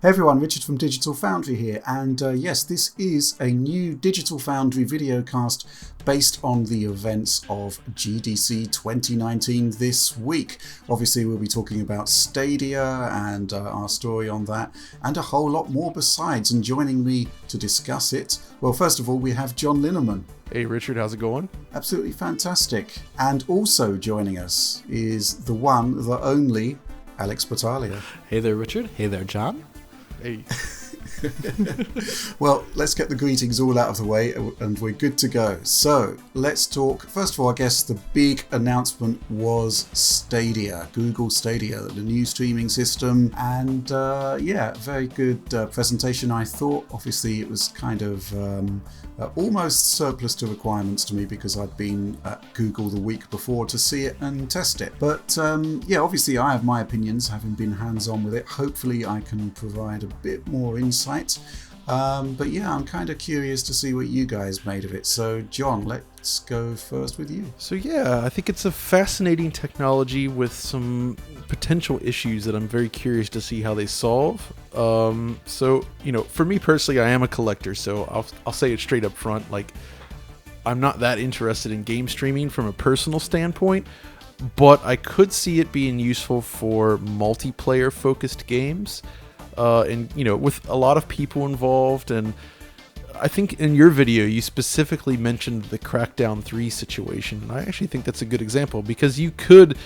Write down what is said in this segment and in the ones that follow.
Hey everyone, Richard from Digital Foundry here, and yes, this is a new Digital Foundry videocast based on the events of GDC 2019 this week. Obviously, we'll be talking about Stadia and our story on that, and a whole lot more besides. And joining me to discuss it, well, first of all, we have John Linneman. Hey Richard, how's it going? Absolutely fantastic. And also joining us is the one, the only, Alex Battaglia. Hey there, Richard. Hey there, John. Hey. Well, let's get the greetings all out of the way and we're good to go. So let's talk. First of all, I guess the big announcement was Stadia, Google Stadia, the new streaming system. And yeah, very good presentation, I thought. Obviously, it was kind of almost surplus to requirements to me because I'd been at Google the week before to see it and test it. But yeah, obviously I have my opinions, having been hands-on with it. Hopefully I can provide a bit more insight. But yeah, I'm kind of curious to see what you guys made of it. So John, let's go first with you. So yeah, I think it's a fascinating technology with some potential issues that I'm very curious to see how they solve. So, you know, for me personally, I am a collector, so I'll say it straight up front. Like, I'm not that interested in game streaming from a personal standpoint, but I could see it being useful for multiplayer focused games. And, you know, with a lot of people involved. And I think in your video, you specifically mentioned the Crackdown 3 situation. And I actually think that's a good example because you could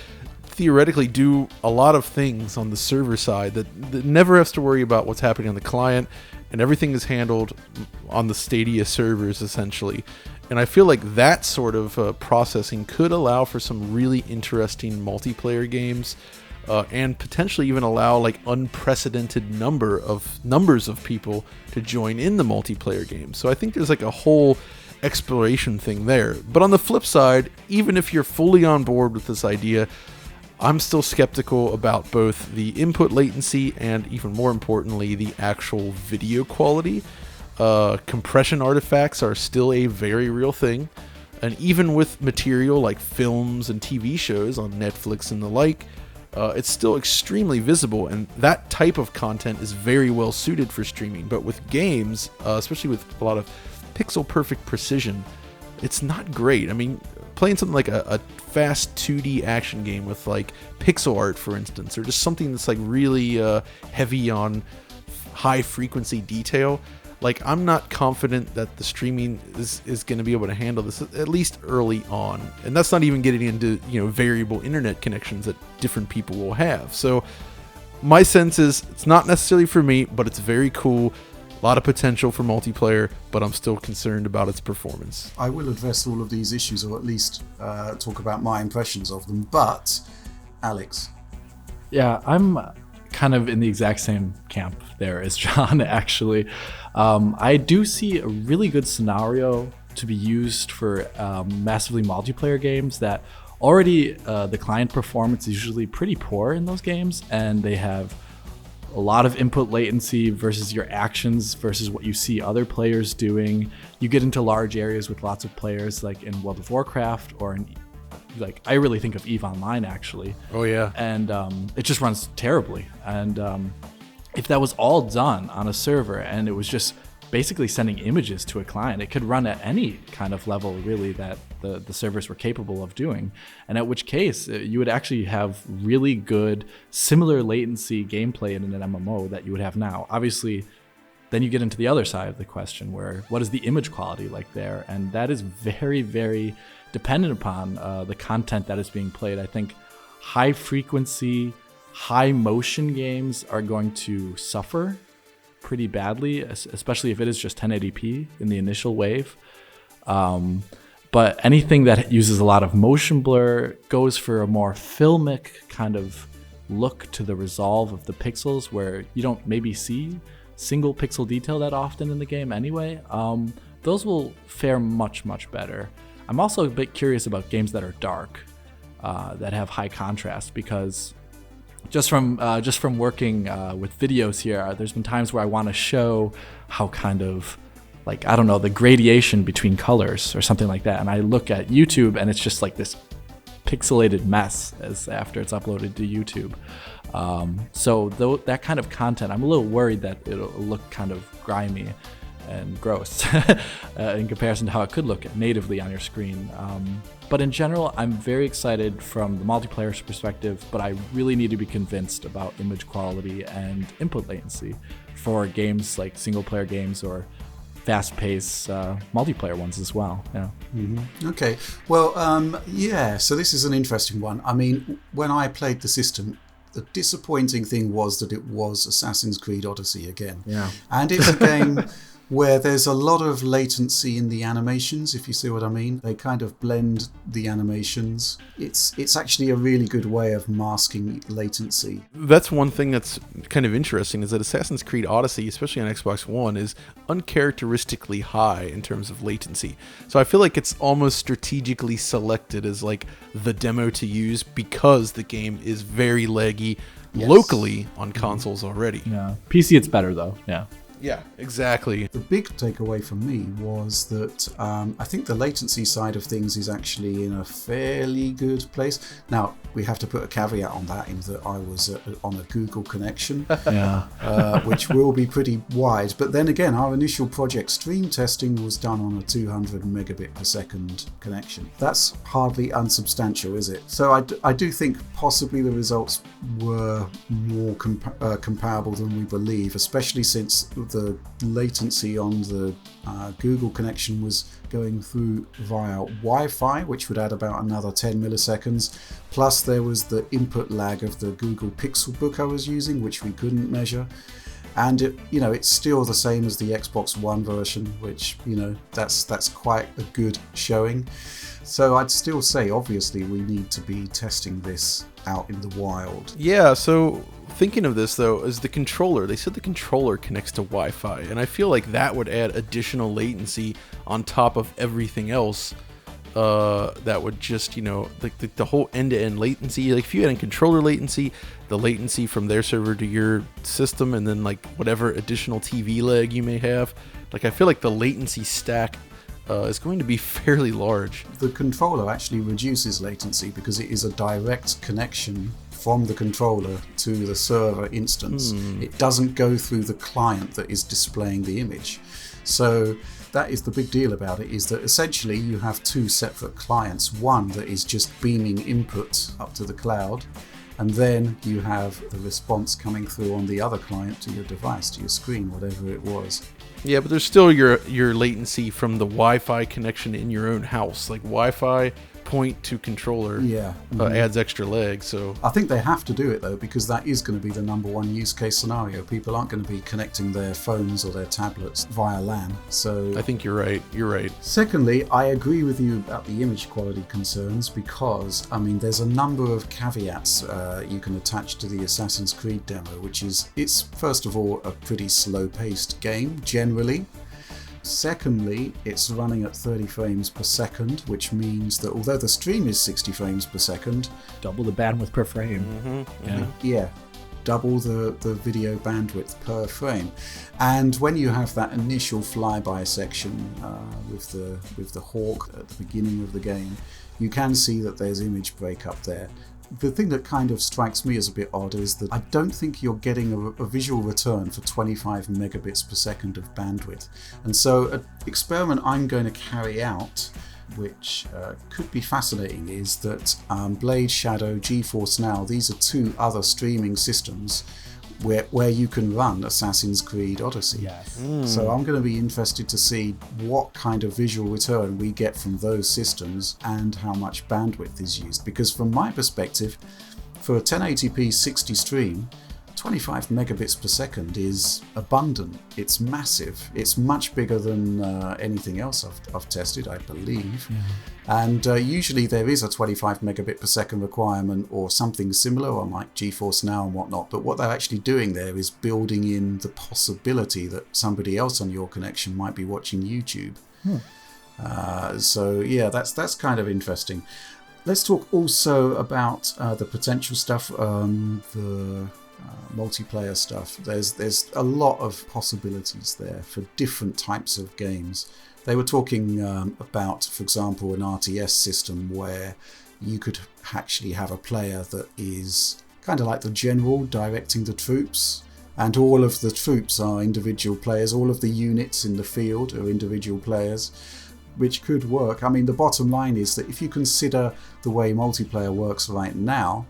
theoretically do a lot of things on the server side that never has to worry about what's happening on the client, and everything is handled on the Stadia servers essentially. And I feel like that sort of processing could allow for some really interesting multiplayer games. And potentially even allow like unprecedented numbers of people to join in the multiplayer game. So I think there's like a whole exploration thing there. But on the flip side, even if you're fully on board with this idea, I'm still skeptical about both the input latency and, even more importantly, the actual video quality. Compression artifacts are still a very real thing. And even with material like films and TV shows on Netflix and the like, it's still extremely visible, and that type of content is very well suited for streaming. But with games, especially with a lot of pixel perfect precision, it's not great. I mean, playing something like a fast 2D action game with like pixel art, for instance, or just something that's like really heavy on high frequency detail, like I'm not confident that the streaming is going to be able to handle this, at least early on. And that's not even getting into, you know, variable internet connections that different people will have. So my sense is it's not necessarily for me, but it's very cool. A lot of potential for multiplayer, but I'm still concerned about its performance. I will address all of these issues, or at least talk about my impressions of them. But Alex. Yeah, I'm kind of in the exact same camp there as John, actually. I do see a really good scenario to be used for massively multiplayer games that already the client performance is usually pretty poor in those games, and they have a lot of input latency versus your actions versus what you see other players doing. You get into large areas with lots of players, like in World of Warcraft, or in, like, I really think of EVE Online, actually. Oh yeah. And it just runs terribly. And if that was all done on a server and it was just basically sending images to a client, it could run at any kind of level really that the servers were capable of doing. And at which case you would actually have really good similar latency gameplay in an MMO that you would have now. Obviously, then you get into the other side of the question where what is the image quality like there? And that is very, very dependent upon the content that is being played. I think high frequency, high motion games are going to suffer pretty badly, especially if it is just 1080p in the initial wave. But anything that uses a lot of motion blur goes for a more filmic kind of look to the resolve of the pixels, where you don't maybe see single pixel detail that often in the game anyway. Those will fare much, much better. I'm also a bit curious about games that are dark, that have high contrast, because just from working with videos here, there's been times where I want to show how kind of, like, I don't know, the gradation between colors or something like that. And I look at YouTube and it's just like this pixelated mess as after it's uploaded to YouTube. So though that kind of content, I'm a little worried that it'll look kind of grimy and gross in comparison to how it could look natively on your screen. But in general, I'm very excited from the multiplayer perspective, but I really need to be convinced about image quality and input latency for games like single player games or fast-paced multiplayer ones as well. Yeah. Mm-hmm. Okay. Well, yeah, so this is an interesting one. I mean, when I played the system, the disappointing thing was that it was Assassin's Creed Odyssey again. Yeah. And it's a game where there's a lot of latency in the animations, if you see what I mean. They kind of blend the animations. It's actually a really good way of masking latency. That's one thing that's kind of interesting, is that Assassin's Creed Odyssey, especially on Xbox One, is uncharacteristically high in terms of latency. So I feel like it's almost strategically selected as like the demo to use because the game is very laggy locally on consoles already. Yeah. PC, it's better though. Yeah. Yeah, exactly. The big takeaway for me was that I think the latency side of things is actually in a fairly good place. Now, we have to put a caveat on that, in that I was on a Google connection, which will be pretty wide. But then again, our initial project stream testing was done on a 200 megabit per second connection. That's hardly unsubstantial, is it? So I do think possibly the results were more comparable than we believe, especially since the latency on the Google connection was going through via Wi-Fi, which would add about another 10 milliseconds. Plus there was the input lag of the Google Pixel Book I was using, which we couldn't measure. And it's still the same as the Xbox One version, which, that's quite a good showing. So I'd still say, obviously, we need to be testing this out in the wild. Yeah, so thinking of this, though, is the controller. They said the controller connects to Wi-Fi, and I feel like that would add additional latency on top of everything else. That would just, the whole end-to-end latency. Like if you had controller latency, the latency from their server to your system, and then like whatever additional TV lag you may have. Like I feel like the latency stack is going to be fairly large. The controller actually reduces latency because it is a direct connection from the controller to the server instance. It doesn't go through the client that is displaying the image. So that is the big deal about it, is that essentially you have two separate clients. One that is just beaming input up to the cloud, and then you have the response coming through on the other client to your device, to your screen, whatever it was. Yeah, but there's still your latency from the Wi-Fi connection in your own house. Like Wi-Fi point to controller adds extra lag. So I think they have to do it though, because that is going to be the number one use case scenario. People aren't going to be connecting their phones or their tablets via LAN. So I think you're right. Secondly, I agree with you about the image quality concerns, because there's a number of caveats you can attach to the Assassin's Creed demo, which is, it's first of all a pretty slow-paced game generally. Secondly, it's running at 30 frames per second, which means that although the stream is 60 frames per second, double the bandwidth per frame. Double the video bandwidth per frame. And when you have that initial flyby section with the hawk at the beginning of the game, you can see that there's image breakup there. The thing that kind of strikes me as a bit odd is that I don't think you're getting a visual return for 25 megabits per second of bandwidth. And so an experiment I'm going to carry out, which could be fascinating, is that Blade, Shadow, GeForce Now, these are two other streaming systems where you can run Assassin's Creed Odyssey. Yes. So I'm going to be interested to see what kind of visual return we get from those systems and how much bandwidth is used. Because from my perspective, for a 1080p 60 stream, 25 megabits per second is abundant. It's massive. It's much bigger than anything else I've tested, I believe. And usually there is a 25 megabit per second requirement or something similar on like GeForce Now and whatnot. But what they're actually doing there is building in the possibility that somebody else on your connection might be watching YouTube. So yeah, that's kind of interesting. Let's talk also about the potential stuff, the multiplayer stuff. There's a lot of possibilities there for different types of games. They were talking about, for example, an RTS system where you could actually have a player that is kind of like the general directing the troops. And all of the troops are individual players. All of the units in the field are individual players, which could work. I mean, the bottom line is that if you consider the way multiplayer works right now,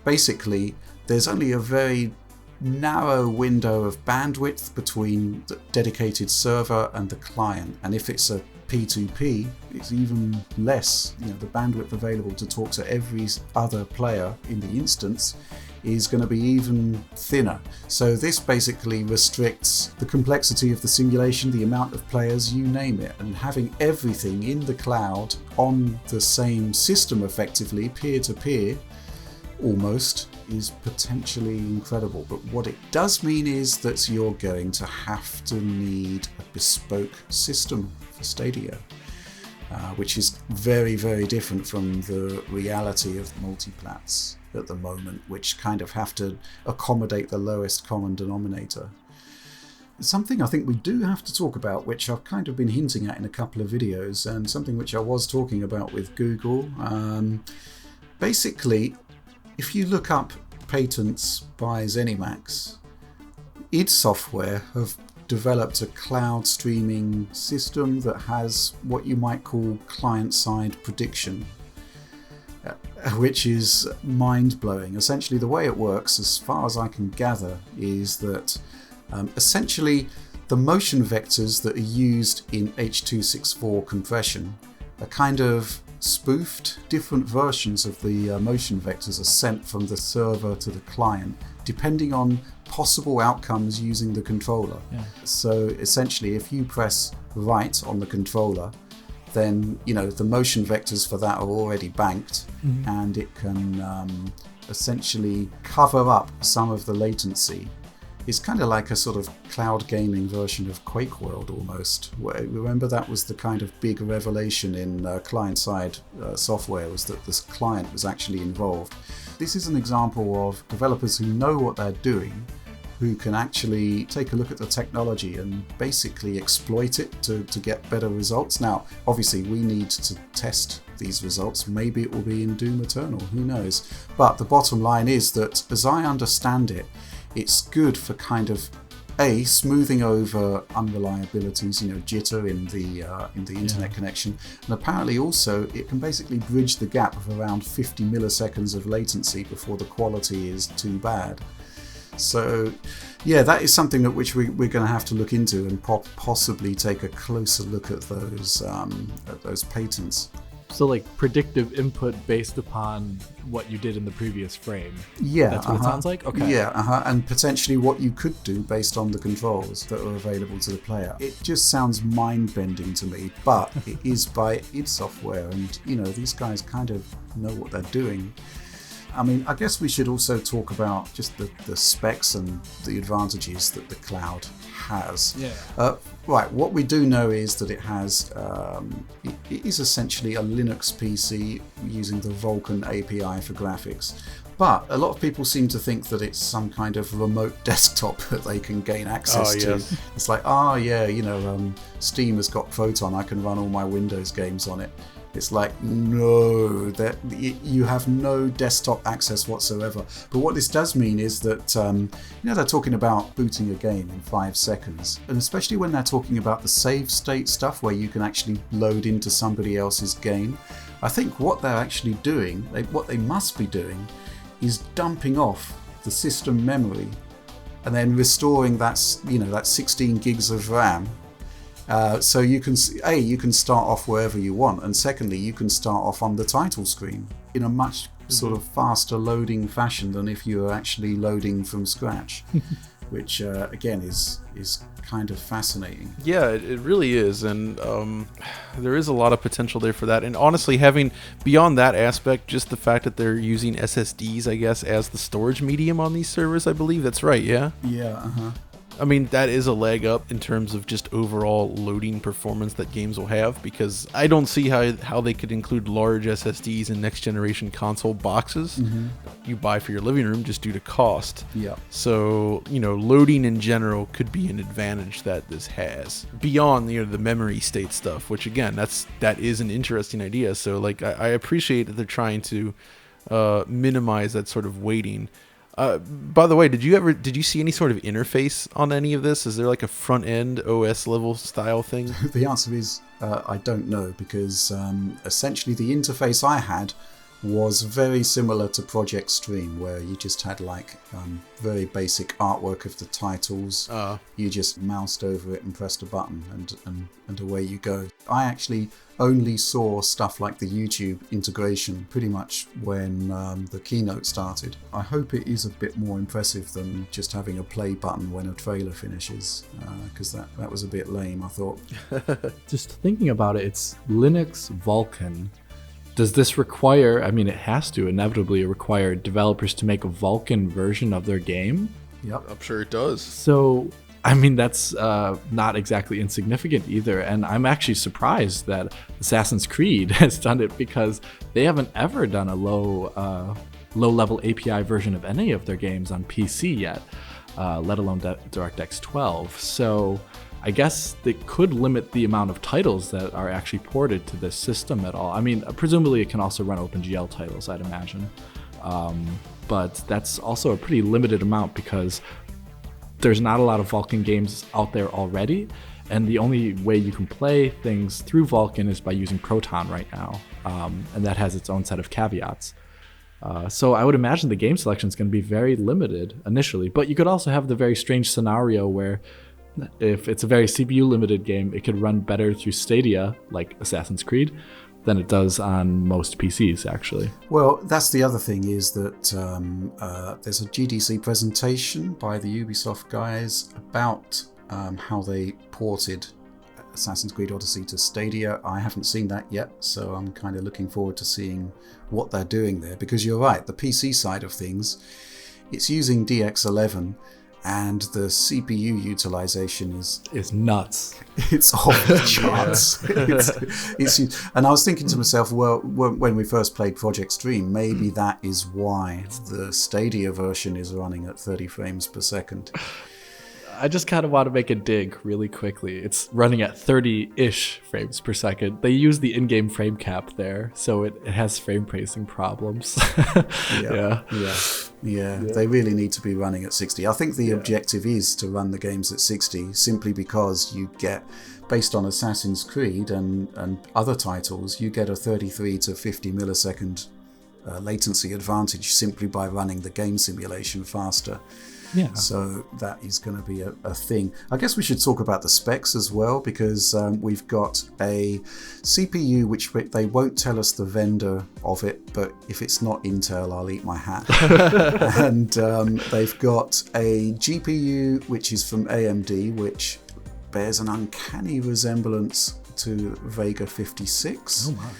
basically there's only a very narrow window of bandwidth between the dedicated server and the client. And if it's a P2P, it's even less. The bandwidth available to talk to every other player in the instance is going to be even thinner. So this basically restricts the complexity of the simulation, the amount of players, you name it, and having everything in the cloud on the same system effectively, peer-to-peer, almost, is potentially incredible. But what it does mean is that you're going to have to need a bespoke system for Stadia, which is very, very different from the reality of multiplats at the moment, which kind of have to accommodate the lowest common denominator. Something I think we do have to talk about, which I've kind of been hinting at in a couple of videos, and something which I was talking about with Google. Basically, if you look up patents by ZeniMax, id Software have developed a cloud streaming system that has what you might call client-side prediction, which is mind-blowing. Essentially, the way it works, as far as I can gather, is that essentially the motion vectors that are used in H.264 compression are kind of spoofed. Different versions of the motion vectors are sent from the server to the client, depending on possible outcomes using the controller. So essentially, if you press right on the controller, then the motion vectors for that are already banked, and it can essentially cover up some of the latency. It's kind of like a sort of cloud gaming version of Quake World almost. Remember, that was the kind of big revelation in client-side software, was that this client was actually involved. This is an example of developers who know what they're doing, who can actually take a look at the technology and basically exploit it to get better results. Now, obviously, we need to test these results. Maybe it will be in Doom Eternal, who knows? But the bottom line is that, as I understand it, it's good for kind of smoothing over unreliabilities, jitter in the internet connection, and apparently also it can basically bridge the gap of around 50 milliseconds of latency before the quality is too bad. So, yeah, that is something that which we're going to have to look into and possibly take a closer look at those patents. So like predictive input based upon what you did in the previous frame. Yeah, that's what it sounds like. Okay. Yeah, and potentially what you could do based on the controls that are available to the player. It just sounds mind-bending to me, but it is by id Software, and these guys kind of know what they're doing. I mean, I guess we should also talk about just the specs and the advantages that the cloud has. Yeah. Right, what we do know is that it has, it is essentially a Linux PC using the Vulkan API for graphics. But a lot of people seem to think that it's some kind of remote desktop that they can gain access to. Yes. It's like, Steam has got Photon, I can run all my Windows games on it. It's like, no, that you have no desktop access whatsoever. But what this does mean is that, they're talking about booting a game in 5 seconds. And especially when they're talking about the save state stuff where you can actually load into somebody else's game. I think what they're actually doing, what they must be doing, is dumping off the system memory and then restoring that 16 gigs of RAM. So you can start off wherever you want, and secondly, you can start off on the title screen in a much sort of faster loading fashion than if you were actually loading from scratch, which again is kind of fascinating. Yeah, it really is, and there is a lot of potential there for that. And honestly, having beyond that aspect, just the fact that they're using SSDs, I guess, as the storage medium on these servers, I believe that's right. Yeah. Yeah. I mean, that is a leg up in terms of just overall loading performance that games will have, because I don't see how they could include large SSDs in next generation console boxes you buy for your living room just due to cost. Yeah. So, loading in general could be an advantage that this has beyond the memory state stuff, which again, that is an interesting idea. So like, I appreciate that they're trying to minimize that sort of waiting. By the way, did you see any sort of interface on any of this? Is there like a front end OS level style thing? The answer is I don't know, because essentially the interface I had was very similar to Project Stream, where you just had like very basic artwork of the titles. You just moused over it and pressed a button, and away you go. I actually only saw stuff like the YouTube integration pretty much when the keynote started. I hope it is a bit more impressive than just having a play button when a trailer finishes, because that was a bit lame, I thought. Just thinking about it, it's Linux Vulkan. Does this require, I mean, it has to inevitably require developers to make a Vulkan version of their game? Yep. I'm sure it does. So, I mean, that's not exactly insignificant either. And I'm actually surprised that Assassin's Creed has done it, because they haven't ever done a low-level API version of any of their games on PC yet, let alone DirectX 12. So I guess they could limit the amount of titles that are actually ported to this system at all. I mean, presumably it can also run OpenGL titles, I'd imagine. But that's also a pretty limited amount, because there's not a lot of Vulkan games out there already. And the only way you can play things through Vulkan is by using Proton right now. And that has its own set of caveats. So I would imagine the game selection is going to be very limited initially. But you could also have the very strange scenario where if it's a very CPU limited game, it could run better through Stadia, like Assassin's Creed, than it does on most PCs, actually. Well, that's the other thing, is that there's a GDC presentation by the Ubisoft guys about how they ported Assassin's Creed Odyssey to Stadia. I haven't seen that yet, so I'm kind of looking forward to seeing what they're doing there, because you're right, the PC side of things, it's using DX11, and the CPU utilization is nuts. It's off the charts. And I was thinking to myself, well, when we first played Project Stream, maybe that is why the Stadia version is running at 30 frames per second. I just kind of want to make a dig really quickly. It's running at 30-ish frames per second. They use the in-game frame cap there, so it has frame pacing problems. Yeah. They really need to be running at 60. I think the objective is to run the games at 60, simply because you get, based on Assassin's Creed and other titles, you get a 33 to 50 millisecond latency advantage simply by running the game simulation faster. Yeah. So that is going to be a thing. I guess we should talk about the specs as well, because we've got a CPU which they won't tell us the vendor of it, but if it's not Intel, I'll eat my hat. And they've got a GPU which is from AMD, which bears an uncanny resemblance to Vega 56. Oh my.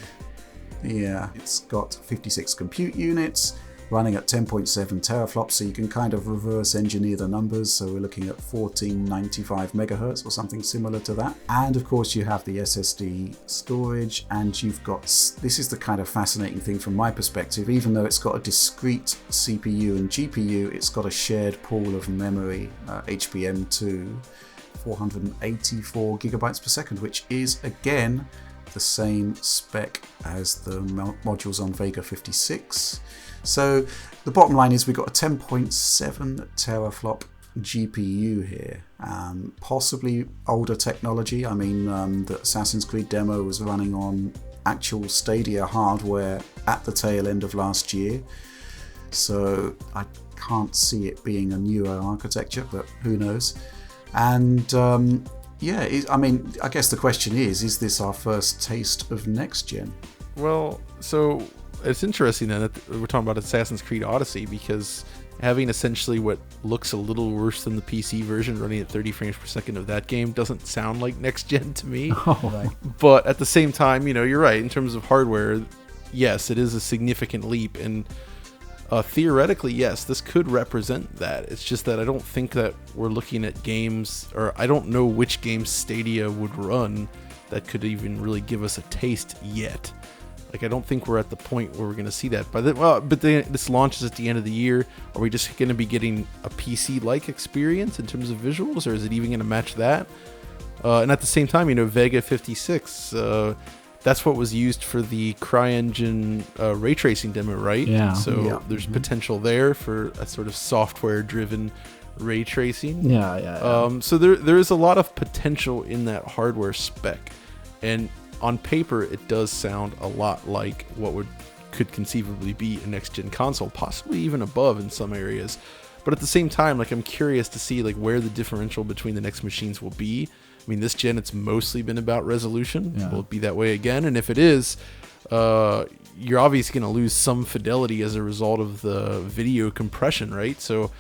Yeah, it's got 56 compute units, running at 10.7 teraflops, so you can kind of reverse engineer the numbers. So we're looking at 1495 megahertz or something similar to that. And of course you have the SSD storage, and you've got, this is the kind of fascinating thing from my perspective, even though it's got a discrete CPU and GPU, it's got a shared pool of memory, HBM2, 484 gigabytes per second, which is again the same spec as the modules on Vega 56. So the bottom line is we've got a 10.7 teraflop GPU here, possibly older technology. I mean, the Assassin's Creed demo was running on actual Stadia hardware at the tail end of last year, so I can't see it being a newer architecture, but who knows. And I mean, I guess the question is this our first taste of next gen? Well, so it's interesting then that we're talking about Assassin's Creed Odyssey, because having essentially what looks a little worse than the PC version running at 30 frames per second of that game doesn't sound like next gen to me. Right. But at the same time, you're right, in terms of hardware, yes, it is a significant leap, and theoretically, yes, this could represent that. It's just that I don't think that we're looking at games, or I don't know which games Stadia would run that could even really give us a taste yet. Like, I don't think we're at the point where we're going to see that. But then this launches at the end of the year. Are we just going to be getting a PC-like experience in terms of visuals, or is it even going to match that? And at the same time, Vega 56, that's what was used for the CryEngine ray tracing demo, right? Yeah. So there's potential there for a sort of software-driven ray tracing. Yeah. So there is a lot of potential in that hardware spec, and on paper it does sound a lot like what could conceivably be a next-gen console, possibly even above in some areas. But at the same time, like, I'm curious to see like where the differential between the next machines will be. I mean, this gen, it's mostly been about resolution. Will it be that way again? And if it is, you're obviously going to lose some fidelity as a result of the video compression, right? So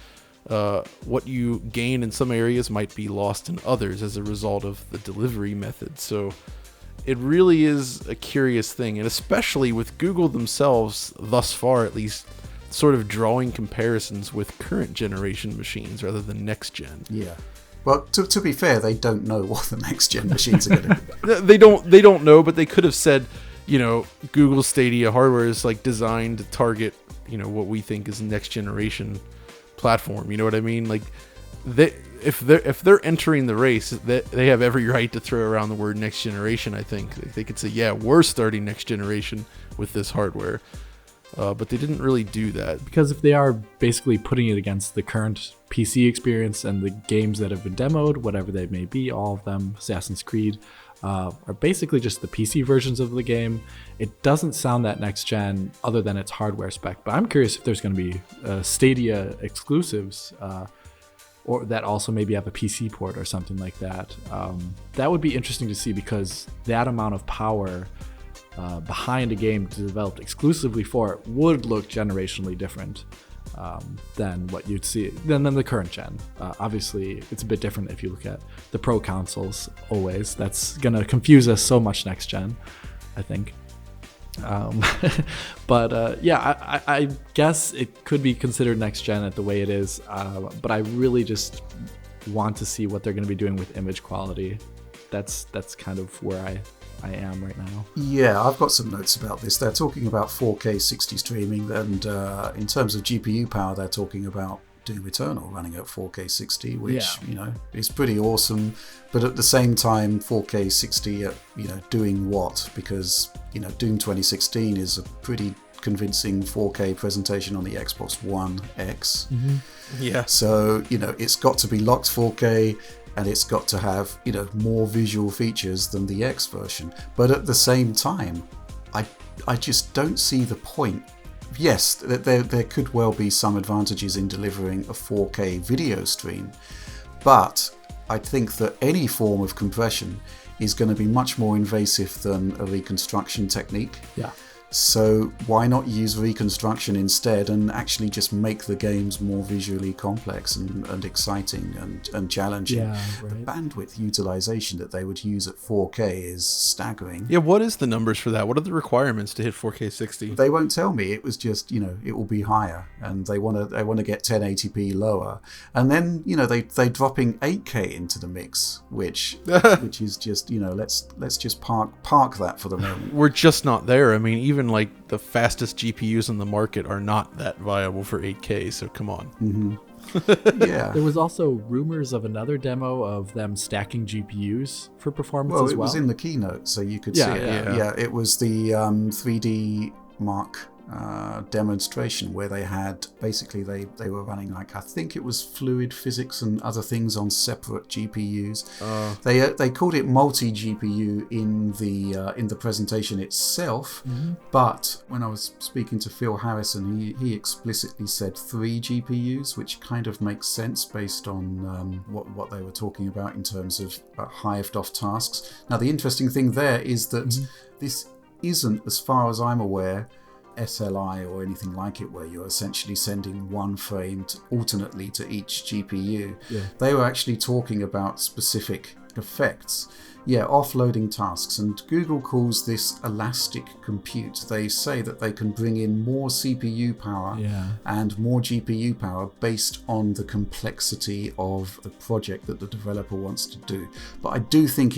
what you gain in some areas might be lost in others as a result of the delivery method. So it really is a curious thing, and especially with Google themselves, thus far at least, sort of drawing comparisons with current generation machines rather than next gen. Yeah. Well, to be fair, they don't know what the next gen machines are going to be. They don't know, but they could have said, Google Stadia hardware is like designed to target, what we think is next generation platform. You know what I mean? Like, if they're entering the race, they have every right to throw around the word next generation. I think they could say, yeah, we're starting next generation with this hardware. But they didn't really do that. Because if they are basically putting it against the current PC experience and the games that have been demoed, whatever they may be, all of them, Assassin's Creed, are basically just the PC versions of the game. It doesn't sound that next gen other than its hardware spec. But I'm curious if there's going to be Stadia exclusives or that also maybe have a PC port or something like that. That would be interesting to see, because that amount of power behind a game developed exclusively for it would look generationally different than what you'd see than the current gen. Obviously, it's a bit different if you look at the Pro consoles. Always, that's gonna confuse us so much next gen, I think. But I guess it could be considered next gen at the way it is. But I really just want to see what they're going to be doing with image quality. That's kind of where I am right now. Yeah, I've got some notes about this. They're talking about 4K 60 streaming, and in terms of GPU power, they're talking about Doom Eternal running at 4K 60, which is pretty awesome. But at the same time, 4K 60 at doing what? Because Doom 2016 is a pretty convincing 4K presentation on the Xbox One X. Mm-hmm. Yeah. So it's got to be locked 4K. And it's got to have, more visual features than the X version. But at the same time, I just don't see the point. Yes, there could well be some advantages in delivering a 4K video stream, but I think that any form of compression is going to be much more invasive than a reconstruction technique. Yeah. So why not use reconstruction instead and actually just make the games more visually complex and exciting and challenging? Yeah, right. The bandwidth utilization that they would use at 4K is staggering. Yeah, what is the numbers for that? What are the requirements to hit 4K 60? They won't tell me. It was just, it will be higher, and they want to get 1080p lower, and then they dropping 8K into the mix, which is just let's just park that for the moment. We're just not there. I mean, even like the fastest GPUs in the market are not that viable for 8K, so come on. Mm-hmm. Yeah. There was also rumors of another demo of them stacking GPUs for performance as well. It was in the keynote, so you could see it. Yeah, it was the 3D Mark demonstration where they had basically they were running like, I think it was fluid physics and other things on separate GPUs. They called it multi GPU in the presentation itself, but when I was speaking to Phil Harrison, he explicitly said 3 GPUs, which kind of makes sense based on what they were talking about in terms of hived off tasks. Now the interesting thing there is that this isn't, as far as I'm aware, SLI or anything like it, where you're essentially sending one frame alternately to each GPU. They were actually talking about specific effects. Offloading tasks, and Google calls this elastic compute. They say that they can bring in more CPU power and more GPU power based on the complexity of the project that the developer wants to do. But I do think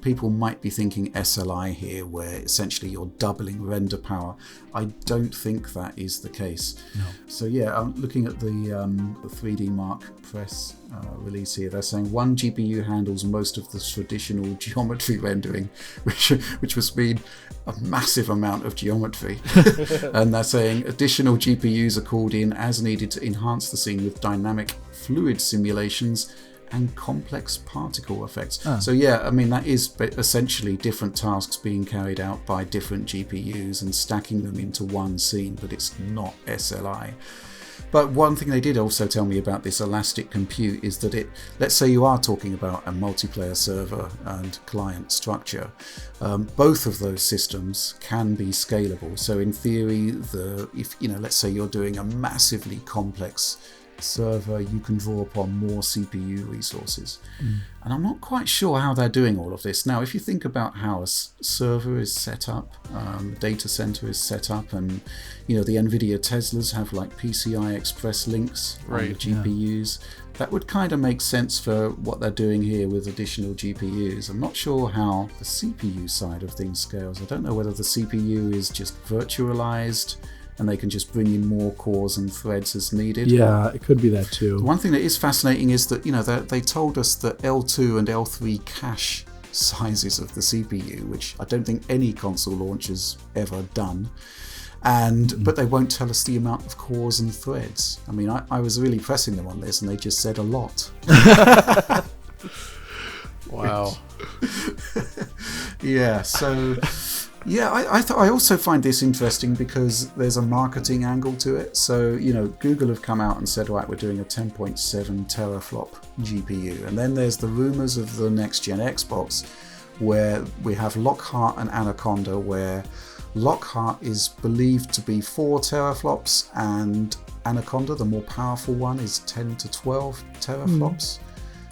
people might be thinking SLI here, where essentially you're doubling render power. I don't think that is the case. No. So I'm looking at the 3D Mark press release here. They're saying one GPU handles most of the traditional geometry rendering, which was mean a massive amount of geometry. And they're saying additional GPUs are called in as needed to enhance the scene with dynamic fluid simulations and complex particle effects. So yeah, I mean, that is essentially different tasks being carried out by different GPUs and stacking them into one scene, but it's not SLI. But one thing they did also tell me about this elastic compute is that let's say you are talking about a multiplayer server and client structure, both of those systems can be scalable. So in theory, let's say you're doing a massively complex server, you can draw upon more CPU resources. And I'm not quite sure how they're doing all of this. Now, if you think about how a server is set up, data center is set up, and the NVIDIA Teslas have like PCI Express links on the GPUs, that would kind of make sense for what they're doing here with additional GPUs. I'm not sure how the CPU side of things scales. I don't know whether the CPU is just virtualized and they can just bring in more cores and threads as needed. Yeah, it could be that too. One thing that is fascinating is that, they told us that L2 and L3 cache sizes of the CPU, which I don't think any console launcher's ever done. But they won't tell us the amount of cores and threads. I mean, I was really pressing them on this and they just said a lot. Wow. Yeah, so... Yeah, I also find this interesting because there's a marketing angle to it. So, Google have come out and said, right, we're doing a 10.7 teraflop GPU. And then there's the rumors of the next-gen Xbox where we have Lockhart and Anaconda, where Lockhart is believed to be 4 teraflops and Anaconda, the more powerful one, is 10 to 12 teraflops.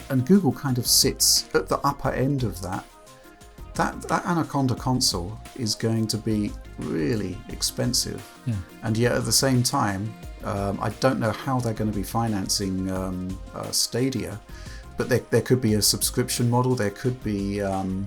And Google kind of sits at the upper end of that. That Anaconda console is going to be really expensive. And yet at the same time, I don't know how they're going to be financing Stadia, but there could be a subscription model. There could be you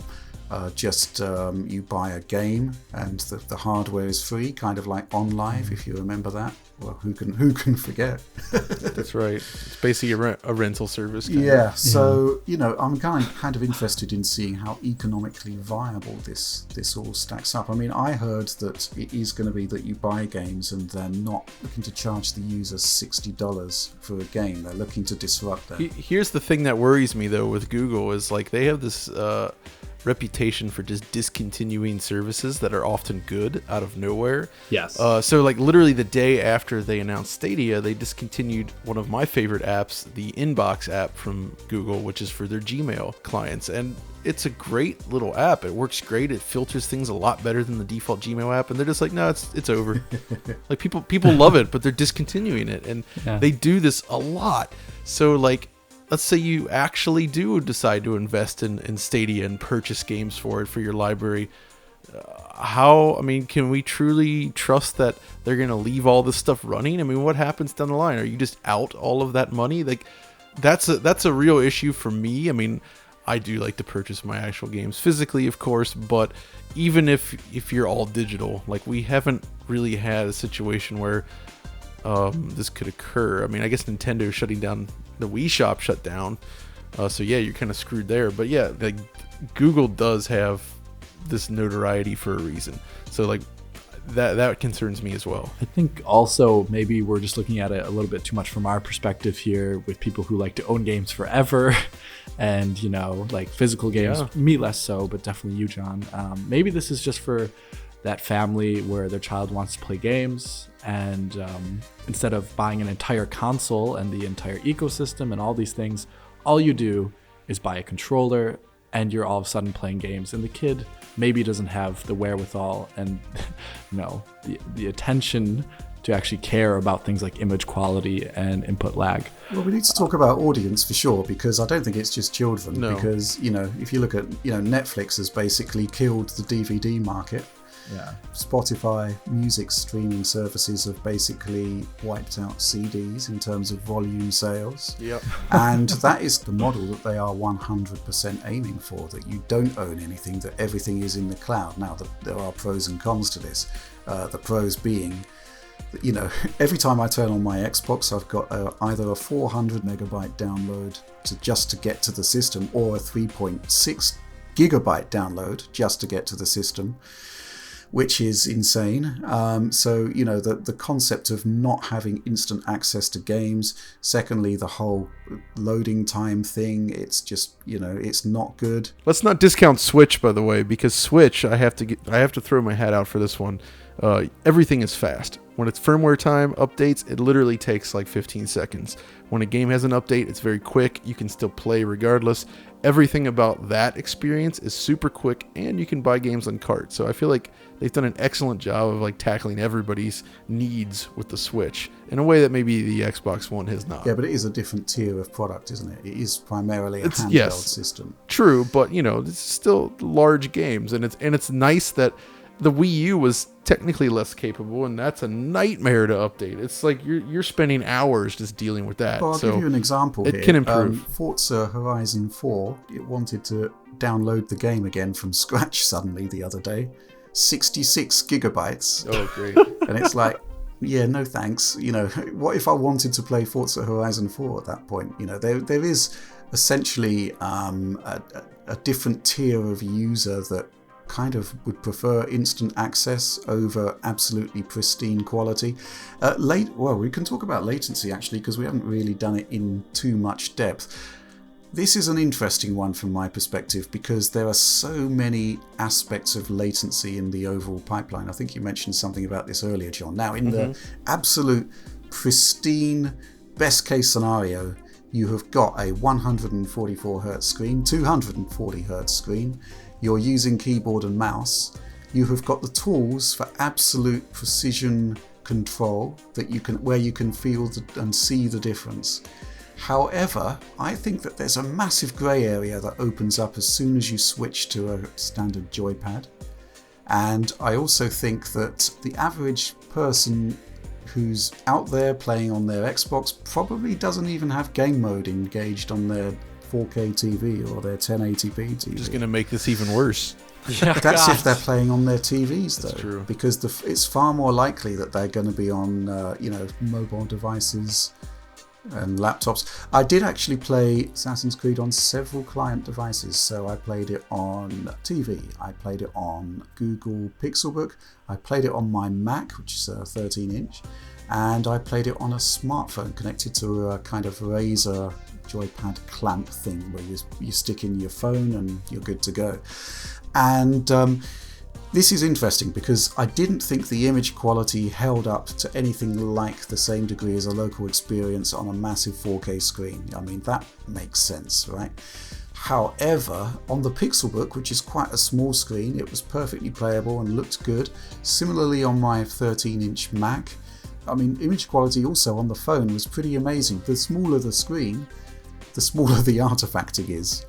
buy a game and the hardware is free, kind of like OnLive, if you remember that. Well, who can forget? That's right. It's basically a rental service. So I'm kind of interested in seeing how economically viable this all stacks up. I mean, I heard that it is going to be that you buy games and they're not looking to charge the user $60 for a game. They're looking to disrupt that. Here's the thing that worries me though with Google is like they have this reputation for just discontinuing services that are often good out of nowhere. Yes. So like literally the day after they announced Stadia, they discontinued one of my favorite apps, the Inbox app from Google, which is for their Gmail clients. And it's a great little app. It works great. It filters things a lot better than the default Gmail app. And they're just like, no, it's over. Like people love it, but they're discontinuing it. And they do this a lot. So like, let's say you actually do decide to invest in Stadia and purchase games for your library. Can we truly trust that they're going to leave all this stuff running? I mean, what happens down the line? Are you just out all of that money? Like, that's a real issue for me. I mean, I do like to purchase my actual games physically, of course, but even if you're all digital, like we haven't really had a situation where this could occur. I mean, I guess Nintendo shutting down the Wii Shop shut down, so yeah, you're kind of screwed there. But yeah, like Google does have this notoriety for a reason, so like that concerns me as well. I think also maybe we're just looking at it a little bit too much from our perspective here with people who like to own games forever and like physical games. Me less so, but definitely you, John. Maybe this is just for that family where their child wants to play games, and instead of buying an entire console and the entire ecosystem and all these things, all you do is buy a controller and you're all of a sudden playing games, and the kid maybe doesn't have the wherewithal and the attention to actually care about things like image quality and input lag. Well, we need to talk about audience for sure, because I don't think it's just children. No. Because if you look at Netflix has basically killed the DVD market. Yeah. Spotify music streaming services have basically wiped out CDs in terms of volume sales. Yep. And that is the model that they are 100% aiming for, that you don't own anything, that everything is in the cloud. Now, there are pros and cons to this. The pros being that, every time I turn on my Xbox, I've got either a 400 megabyte download to get to the system, or a 3.6 gigabyte download just to get to the system, which is insane. So, the concept of not having instant access to games. Secondly, the whole loading time thing, it's just, it's not good. Let's not discount Switch, by the way, because Switch, I have to throw my hat out for this one. Everything is fast. When it's firmware time updates, it literally takes like 15 seconds. When a game has an update, it's very quick. You can still play regardless. Everything about that experience is super quick, and you can buy games on cart. So I feel like they've done an excellent job of like tackling everybody's needs with the Switch in a way that maybe the Xbox One has not. Yeah, but it is a different tier of product, isn't it? It is primarily a handheld system. True, but it's still large games, and it's nice that the Wii U was technically less capable, and that's a nightmare to update. It's like you're spending hours just dealing with that. Well, I'll give you an example here. It can improve. Forza Horizon 4, it wanted to download the game again from scratch suddenly the other day. 66 gigabytes. Oh, great. And it's like, yeah, no thanks. What if I wanted to play Forza Horizon 4 at that point? There is essentially a different tier of user that kind of would prefer instant access over absolutely pristine quality. We can talk about latency actually, because we haven't really done it in too much depth. This is an interesting one from my perspective because there are so many aspects of latency in the overall pipeline. I think you mentioned something about this earlier, John. Now, in the absolute pristine best case scenario, you have got a 144 Hz screen, 240 Hz screen. You're using keyboard and mouse. You have got the tools for absolute precision control where you can feel and see the difference. However, I think that there's a massive grey area that opens up as soon as you switch to a standard joypad. And I also think that the average person who's out there playing on their Xbox probably doesn't even have game mode engaged on their 4K TV or their 1080p TV. Just going to make this even worse. That's if they're playing on their TVs, though. That's true. Because it's far more likely that they're going to be on, mobile devices and laptops. I did actually play Assassin's Creed on several client devices. So I played it on TV. I played it on Google Pixelbook. I played it on my Mac, which is a 13-inch. And I played it on a smartphone connected to a kind of Razer joypad clamp thing where you stick in your phone and you're good to go. And this is interesting because I didn't think the image quality held up to anything like the same degree as a local experience on a massive 4K screen. I mean, that makes sense, right? However, on the Pixelbook, which is quite a small screen, it was perfectly playable and looked good. Similarly on my 13-inch Mac, I mean, image quality also on the phone was pretty amazing. The smaller the screen, the smaller the artifacting is,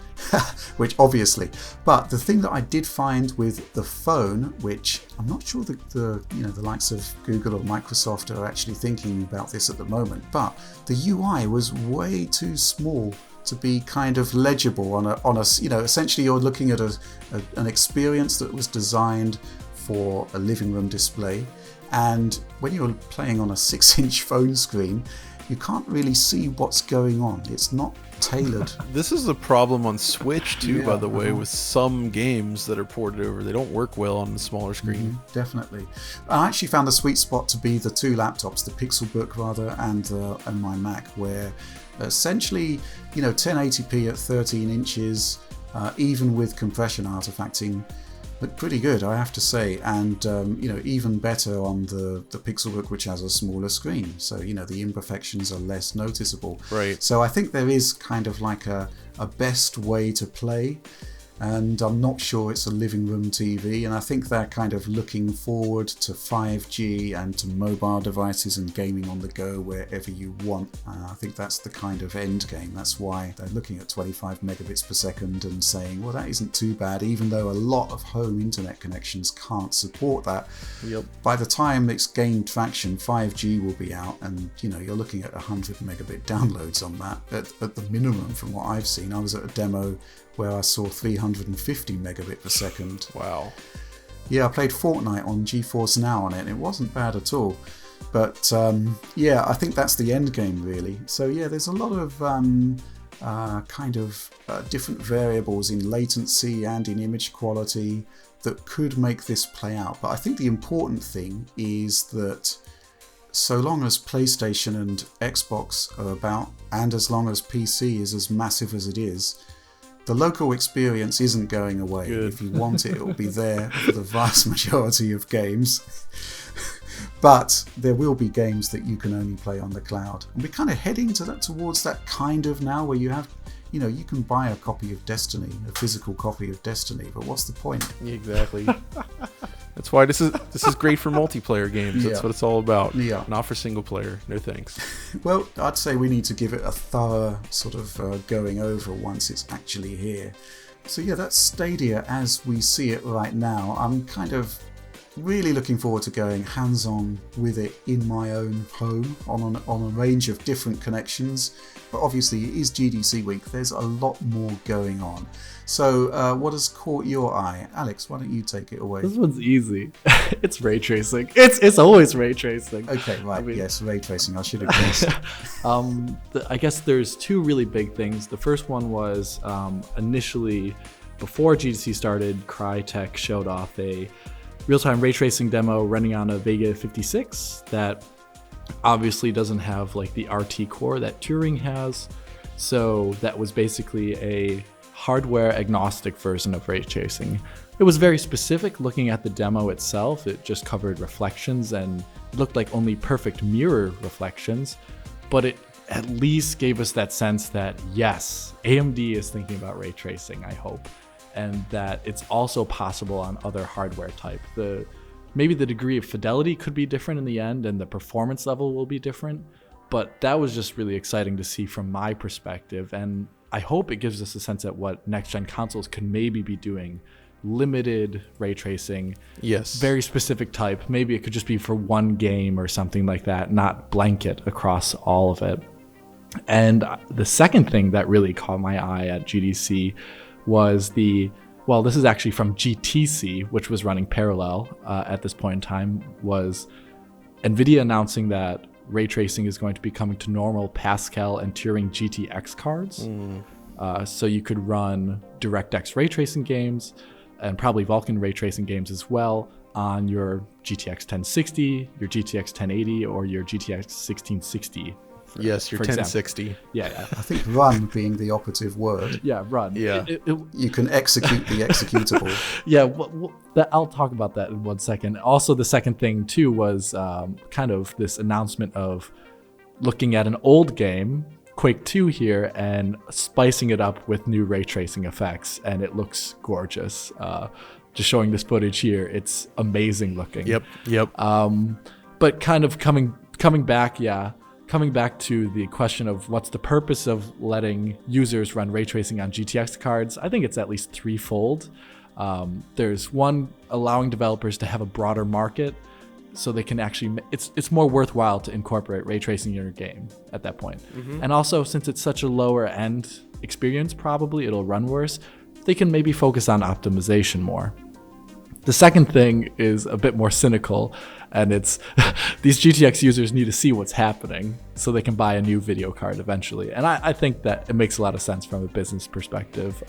which obviously. But the thing that I did find with the phone, which I'm not sure the likes of Google or Microsoft are actually thinking about this at the moment, but the UI was way too small to be kind of legible on a essentially you're looking at an experience that was designed for a living room display, and when you're playing on a 6-inch phone screen, you can't really see what's going on. It's not tailored. This is a problem on Switch too, by the way, with some games that are ported over. They don't work well on the smaller screen. Definitely. I actually found the sweet spot to be the two laptops, the Pixelbook rather, and my Mac, where essentially, 1080p at 13 inches, even with compression artifacting, look pretty good, I have to say, and even better on the Pixelbook, which has a smaller screen, so the imperfections are less noticeable. Right. So I think there is kind of like a best way to play, and I'm not sure it's a living room TV, and I think they're kind of looking forward to 5G and to mobile devices and gaming on the go wherever you want. I think that's the kind of end game. That's why they're looking at 25 megabits per second and saying, well, that isn't too bad, even though a lot of home internet connections can't support that. Yep. By the time it's gained traction, 5G will be out, and you're looking at 100 megabit downloads on that at the minimum from what I've seen. I was at a demo where I saw 350 megabit per second. Wow. Yeah, I played Fortnite on GeForce Now on it, and it wasn't bad at all. But I think that's the end game, really. So yeah, there's a lot of different variables in latency and in image quality that could make this play out. But I think the important thing is that so long as PlayStation and Xbox are about, and as long as PC is as massive as it is, the local experience isn't going away. Good. If you want it, it will be there for the vast majority of games. But there will be games that you can only play on the cloud. And we're kind of heading towards that kind of now, where you have, you can buy a copy of Destiny, a physical copy of Destiny, but what's the point? Exactly. That's why this is great for multiplayer games. That's what it's all about. Yeah. Not for single player. No thanks. Well, I'd say we need to give it a thorough sort of going over once it's actually here. So yeah, that's Stadia as we see it right now. I'm kind of really looking forward to going hands-on with it in my own home on a range of different connections. But obviously it is GDC week. There's a lot more going on. So what has caught your eye? Alex, why don't you take it away? This one's easy. It's ray tracing. It's always ray tracing. Okay, right. Yes, ray tracing. I should have guessed. I guess there's two really big things. The first one was initially, before GDC started, Crytek showed off a real-time ray tracing demo running on a Vega 56 that obviously doesn't have like the RT core that Turing has. So that was basically a hardware agnostic version of ray tracing. It was very specific. Looking at the demo itself, it just covered reflections and it looked like only perfect mirror reflections, but it at least gave us that sense that yes, AMD is thinking about ray tracing, I hope, and that it's also possible on other hardware type. Maybe the degree of fidelity could be different in the end and the performance level will be different, but that was just really exciting to see from my perspective, and I hope it gives us a sense at what next-gen consoles could maybe be doing. Limited ray tracing, yes, very specific type. Maybe it could just be for one game or something like that, not blanket across all of it. And the second thing that really caught my eye at GDC was this is actually from GTC, which was running parallel at this point in time, was NVIDIA announcing that ray tracing is going to be coming to normal Pascal and Turing GTX cards. So you could run DirectX ray tracing games and probably Vulkan ray tracing games as well on your GTX 1060, your GTX 1080, or your GTX 1660. Yes, your 1060. Yeah. I think run being the operative word. Yeah, run. Yeah. You can execute the executable. Yeah, I'll talk about that in 1 second. Also, the second thing, too, was kind of this announcement of looking at an old game, Quake 2 here, and spicing it up with new ray tracing effects, and it looks gorgeous. Just showing this footage here, it's amazing looking. Yep. But kind of coming back to the question of what's the purpose of letting users run ray tracing on GTX cards, I think it's at least threefold. There's one, allowing developers to have a broader market, so they can actually, it's more worthwhile to incorporate ray tracing in your game at that point. And also, since it's such a lower end experience, probably it'll run worse, they can maybe focus on optimization more. The second thing is a bit more cynical, and it's these GTX users need to see what's happening so they can buy a new video card eventually. And I think that it makes a lot of sense from a business perspective.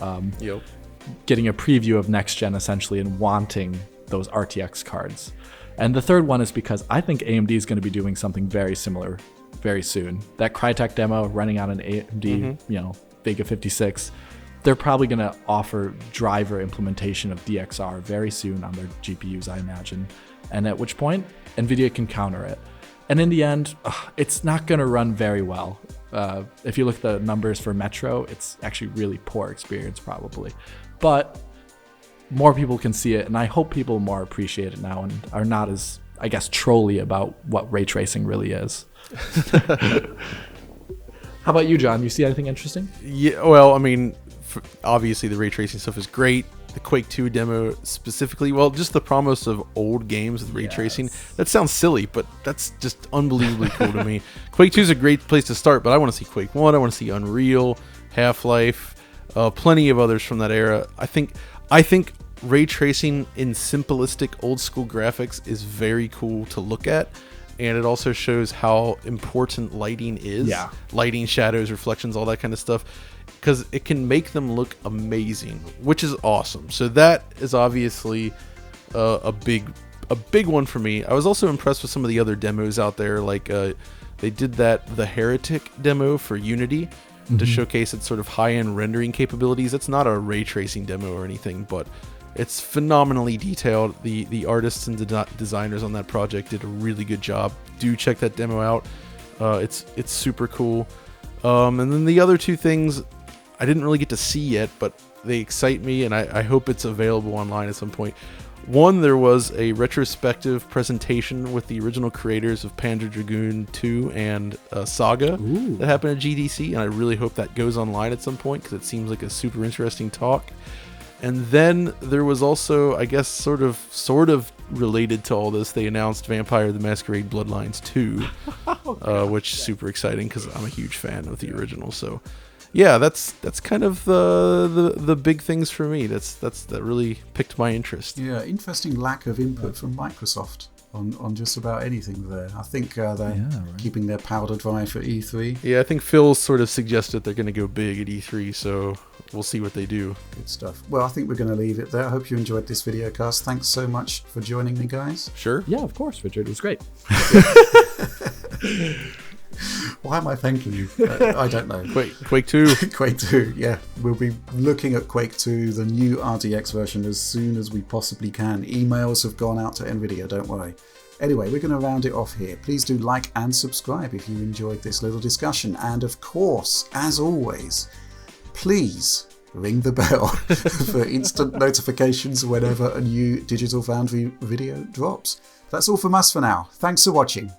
Getting a preview of next gen essentially and wanting those RTX cards. And the third one is because I think AMD is going to be doing something very similar very soon. That Crytek demo running on an AMD, Vega 56, they're probably going to offer driver implementation of DXR very soon on their GPUs, I imagine. And at which point, NVIDIA can counter it. And in the end, it's not going to run very well. If you look at the numbers for Metro, it's actually really poor experience probably. But more people can see it, and I hope people more appreciate it now and are not as, I guess, trolly about what ray tracing really is. How about you, John? You see anything interesting? Yeah, well, I mean, obviously the ray tracing stuff is great. The Quake 2 demo specifically, well, just the promise of old games with ray tracing, that sounds silly, but that's just unbelievably cool to me. Quake 2 is a great place to start, but I want to see Quake 1, I want to see Unreal, Half-Life, plenty of others from that era. I think ray tracing in simplistic old school graphics is very cool to look at, and it also shows how important lighting is. Yeah. Lighting, shadows, reflections, all that kind of stuff, because it can make them look amazing, which is awesome. So that is obviously a big one for me. I was also impressed with some of the other demos out there, like they did the Heretic demo for Unity to showcase its sort of high-end rendering capabilities. It's not a ray tracing demo or anything, but it's phenomenally detailed. The artists and designers on that project did a really good job. Do check that demo out. It's super cool. And then the other two things I didn't really get to see yet, but they excite me, and I hope it's available online at some point. One, there was a retrospective presentation with the original creators of Panzer Dragoon 2 and Saga that happened at GDC, and I really hope that goes online at some point because it seems like a super interesting talk. And then there was also, I guess, sort of related to all this, they announced Vampire the Masquerade Bloodlines 2, which is super exciting because I'm a huge fan of the original. So yeah, that's kind of the big things for me. That really picked my interest. Yeah, interesting lack of input from Microsoft on just about anything there. I think they're keeping their powder dry for E3. Yeah, I think Phil sort of suggested they're going to go big at E3, so we'll see what they do. Good stuff. Well, I think we're going to leave it there. I hope you enjoyed this video cast. Thanks so much for joining me, guys. Sure. Yeah, of course, Richard. It was great. Why am I thanking you? I don't know. Quake 2. Quake 2, yeah. We'll be looking at Quake 2, the new RTX version, as soon as we possibly can. Emails have gone out to NVIDIA, don't worry. Anyway, we're going to round it off here. Please do like and subscribe if you enjoyed this little discussion. And of course, as always, please ring the bell for instant notifications whenever a new Digital Foundry video drops. That's all from us for now. Thanks for watching.